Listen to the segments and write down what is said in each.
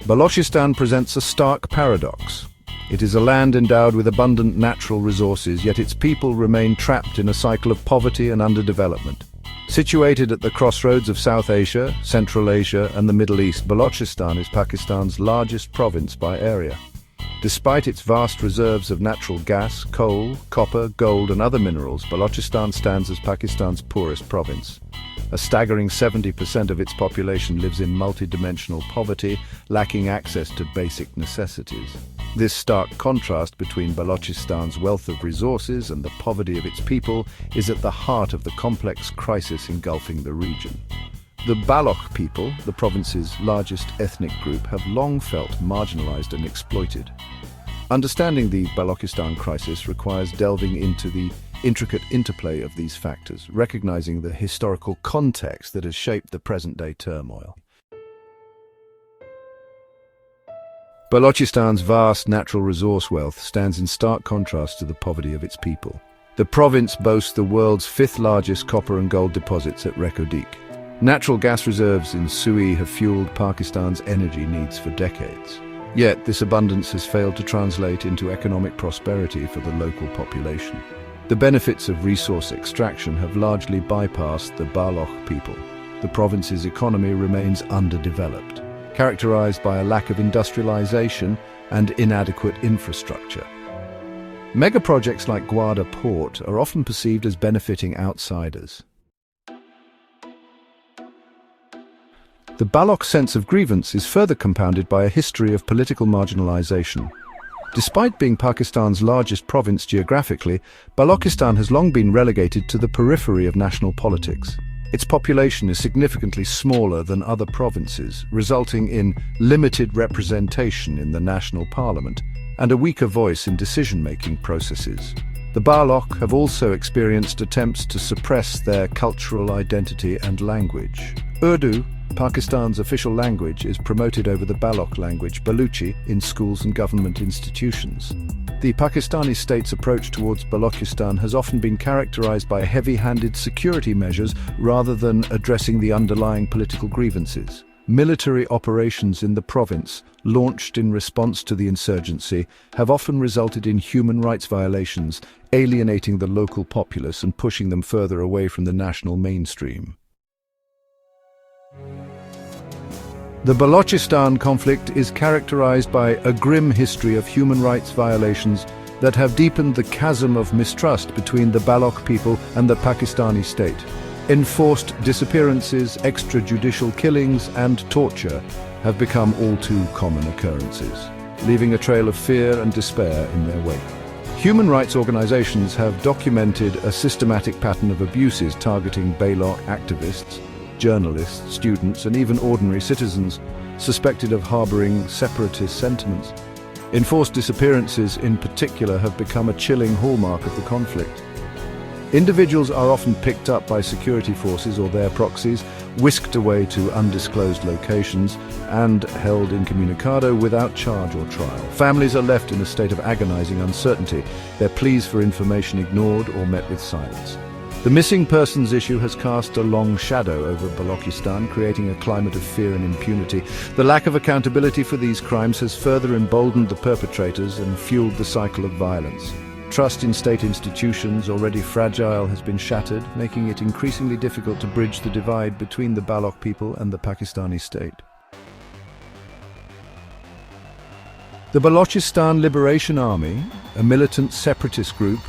Balochistan presents a stark paradox. It is a land endowed with abundant natural resources, yet its people remain trapped in a cycle of poverty and underdevelopment. Situated at the crossroads of South Asia, Central Asia, and the Middle East, Balochistan is Pakistan's largest province by area. Despite its vast reserves of natural gas, coal, copper, gold, and other minerals, Balochistan stands as Pakistan's poorest province. A staggering 70% of its population lives in multidimensional poverty, lacking access to basic necessities. This stark contrast between Balochistan's wealth of resources and the poverty of its people is at the heart of the complex crisis engulfing the region. The Baloch people, the province's largest ethnic group, have long felt marginalized and exploited. Understanding the Balochistan crisis requires delving into the intricate interplay of these factors, recognizing the historical context that has shaped the present-day turmoil. Balochistan's vast natural resource wealth stands in stark contrast to the poverty of its people. The province boasts the world's fifth-largest copper and gold deposits at Rekodik. Natural gas reserves in Sui have fueled Pakistan's energy needs for decades. Yet, this abundance has failed to translate into economic prosperity for the local population. The benefits of resource extraction have largely bypassed the Baloch people. The province's economy remains underdeveloped, characterized by a lack of industrialization and inadequate infrastructure. Mega-projects like Gwadar Port are often perceived as benefiting outsiders. The Baloch sense of grievance is further compounded by a history of political marginalization. Despite being Pakistan's largest province geographically, Balochistan has long been relegated to the periphery of national politics. Its population is significantly smaller than other provinces, resulting in limited representation in the national parliament and a weaker voice in decision-making processes. The Baloch have also experienced attempts to suppress their cultural identity and language. Urdu, Pakistan's official language, is promoted over the Baloch language, Baluchi, in schools and government institutions. The Pakistani state's approach towards Balochistan has often been characterized by heavy-handed security measures rather than addressing the underlying political grievances. Military operations in the province, launched in response to the insurgency, have often resulted in human rights violations, alienating the local populace and pushing them further away from the national mainstream. The Balochistan conflict is characterized by a grim history of human rights violations that have deepened the chasm of mistrust between the Baloch people and the Pakistani state. Enforced disappearances, extrajudicial killings, and torture have become all too common occurrences, leaving a trail of fear and despair in their wake. Human rights organizations have documented a systematic pattern of abuses targeting Baloch activists, journalists, students, and even ordinary citizens suspected of harboring separatist sentiments. Enforced disappearances, in particular, have become a chilling hallmark of the conflict. Individuals are often picked up by security forces or their proxies, whisked away to undisclosed locations, and held incommunicado without charge or trial. Families are left in a state of agonizing uncertainty, their pleas for information ignored or met with silence. The missing persons issue has cast a long shadow over Balochistan, creating a climate of fear and impunity. The lack of accountability for these crimes has further emboldened the perpetrators and fueled the cycle of violence. Trust in state institutions, already fragile, has been shattered, making it increasingly difficult to bridge the divide between the Baloch people and the Pakistani state. The Balochistan Liberation Army, a militant separatist group,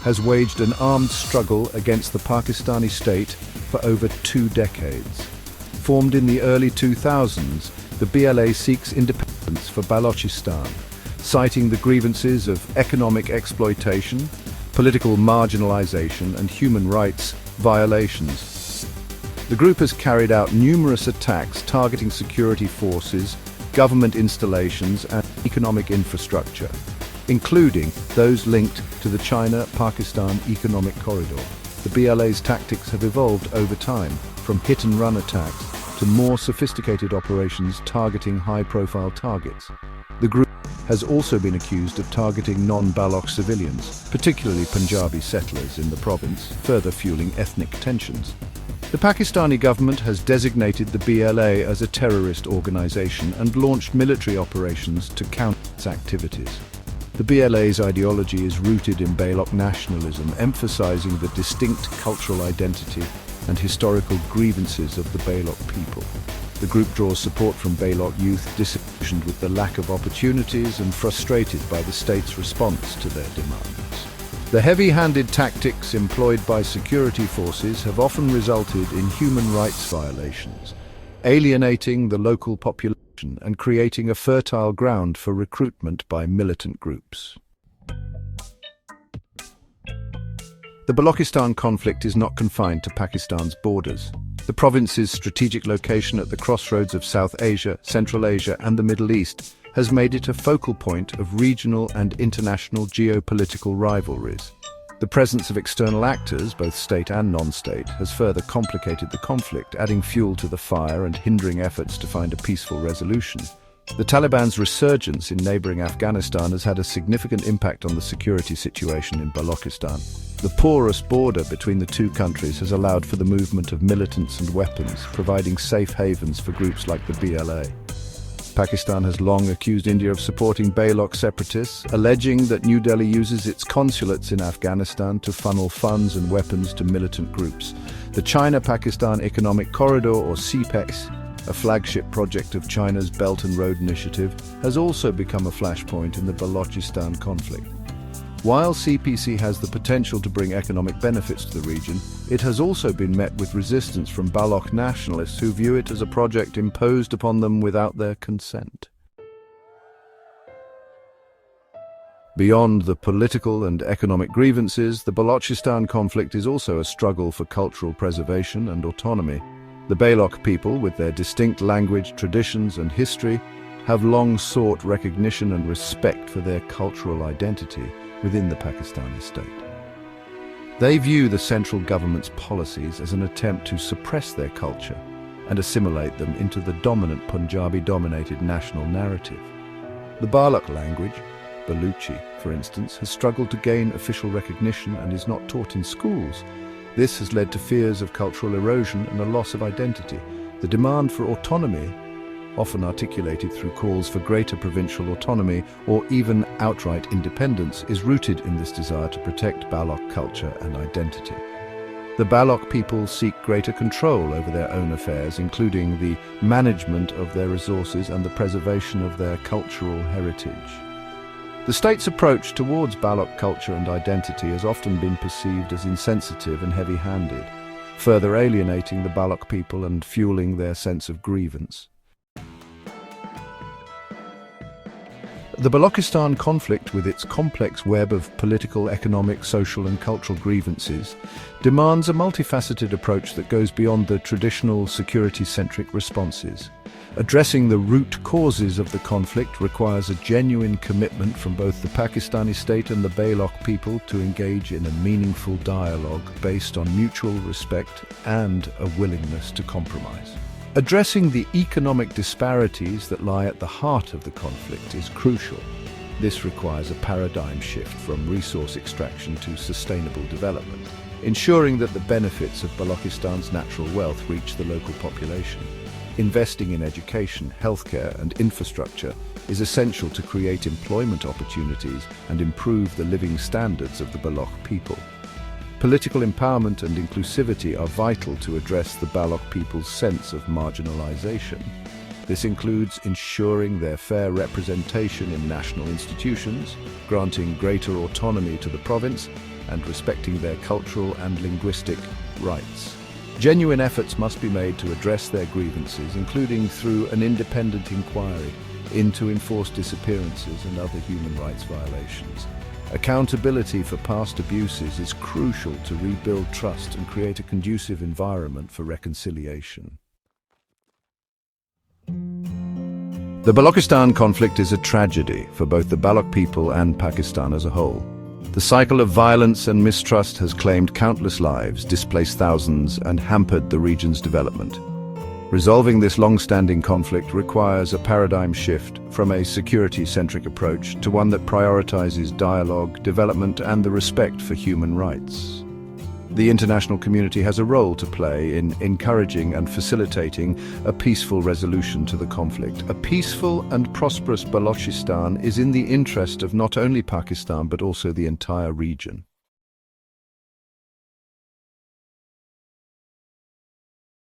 has waged an armed struggle against the Pakistani state for over 2 decades. Formed in the early 2000s, the BLA seeks independence for Balochistan, citing the grievances of economic exploitation, political marginalization, and human rights violations. The group has carried out numerous attacks targeting security forces, government installations, and economic infrastructure, including those linked to the China-Pakistan Economic Corridor. The BLA's tactics have evolved over time, from hit-and-run attacks to more sophisticated operations targeting high-profile targets. The group has also been accused of targeting non-Baloch civilians, particularly Punjabi settlers in the province, further fueling ethnic tensions. The Pakistani government has designated the BLA as a terrorist organization and launched military operations to counter its activities. The BLA's ideology is rooted in Baloch nationalism, emphasizing the distinct cultural identity and historical grievances of the Baloch people. The group draws support from Baloch youth disillusioned with the lack of opportunities and frustrated by the state's response to their demands. The heavy-handed tactics employed by security forces have often resulted in human rights violations, alienating the local population and creating a fertile ground for recruitment by militant groups. The Balochistan conflict is not confined to Pakistan's borders. The province's strategic location at the crossroads of South Asia, Central Asia, and the Middle East has made it a focal point of regional and international geopolitical rivalries. The presence of external actors, both state and non-state, has further complicated the conflict, adding fuel to the fire and hindering efforts to find a peaceful resolution. The Taliban's resurgence in neighboring Afghanistan has had a significant impact on the security situation in Balochistan. The porous border between the two countries has allowed for the movement of militants and weapons, providing safe havens for groups like the BLA. Pakistan has long accused India of supporting Baloch separatists, alleging that New Delhi uses its consulates in Afghanistan to funnel funds and weapons to militant groups. The China-Pakistan Economic Corridor, or CPEC, a flagship project of China's Belt and Road Initiative, has also become a flashpoint in the Balochistan conflict. While CPC has the potential to bring economic benefits to the region, it has also been met with resistance from Baloch nationalists who view it as a project imposed upon them without their consent. Beyond the political and economic grievances, the Balochistan conflict is also a struggle for cultural preservation and autonomy. The Baloch people, with their distinct language, traditions, and history, have long sought recognition and respect for their cultural identity within the Pakistani state. They view the central government's policies as an attempt to suppress their culture and assimilate them into the dominant Punjabi-dominated national narrative. The Baloch language, Baluchi, for instance, has struggled to gain official recognition and is not taught in schools. This has led to fears of cultural erosion and a loss of identity. The demand for autonomy, often articulated through calls for greater provincial autonomy or even outright independence, is rooted in this desire to protect Baloch culture and identity. The Baloch people seek greater control over their own affairs, including the management of their resources and the preservation of their cultural heritage. The state's approach towards Baloch culture and identity has often been perceived as insensitive and heavy-handed, further alienating the Baloch people and fueling their sense of grievance. The Balochistan conflict, with its complex web of political, economic, social and cultural grievances, demands a multifaceted approach that goes beyond the traditional security-centric responses. Addressing the root causes of the conflict requires a genuine commitment from both the Pakistani state and the Baloch people to engage in a meaningful dialogue based on mutual respect and a willingness to compromise. Addressing the economic disparities that lie at the heart of the conflict is crucial. This requires a paradigm shift from resource extraction to sustainable development, ensuring that the benefits of Balochistan's natural wealth reach the local population. Investing in education, healthcare and infrastructure is essential to create employment opportunities and improve the living standards of the Baloch people. Political empowerment and inclusivity are vital to address the Baloch people's sense of marginalization. This includes ensuring their fair representation in national institutions, granting greater autonomy to the province, and respecting their cultural and linguistic rights. Genuine efforts must be made to address their grievances, including through an independent inquiry into enforced disappearances and other human rights violations. Accountability for past abuses is crucial to rebuild trust and create a conducive environment for reconciliation. The Balochistan conflict is a tragedy for both the Baloch people and Pakistan as a whole. The cycle of violence and mistrust has claimed countless lives, displaced thousands, and hampered the region's development. Resolving this long-standing conflict requires a paradigm shift from a security-centric approach to one that prioritizes dialogue, development, and the respect for human rights. The international community has a role to play in encouraging and facilitating a peaceful resolution to the conflict. A peaceful and prosperous Balochistan is in the interest of not only Pakistan but also the entire region.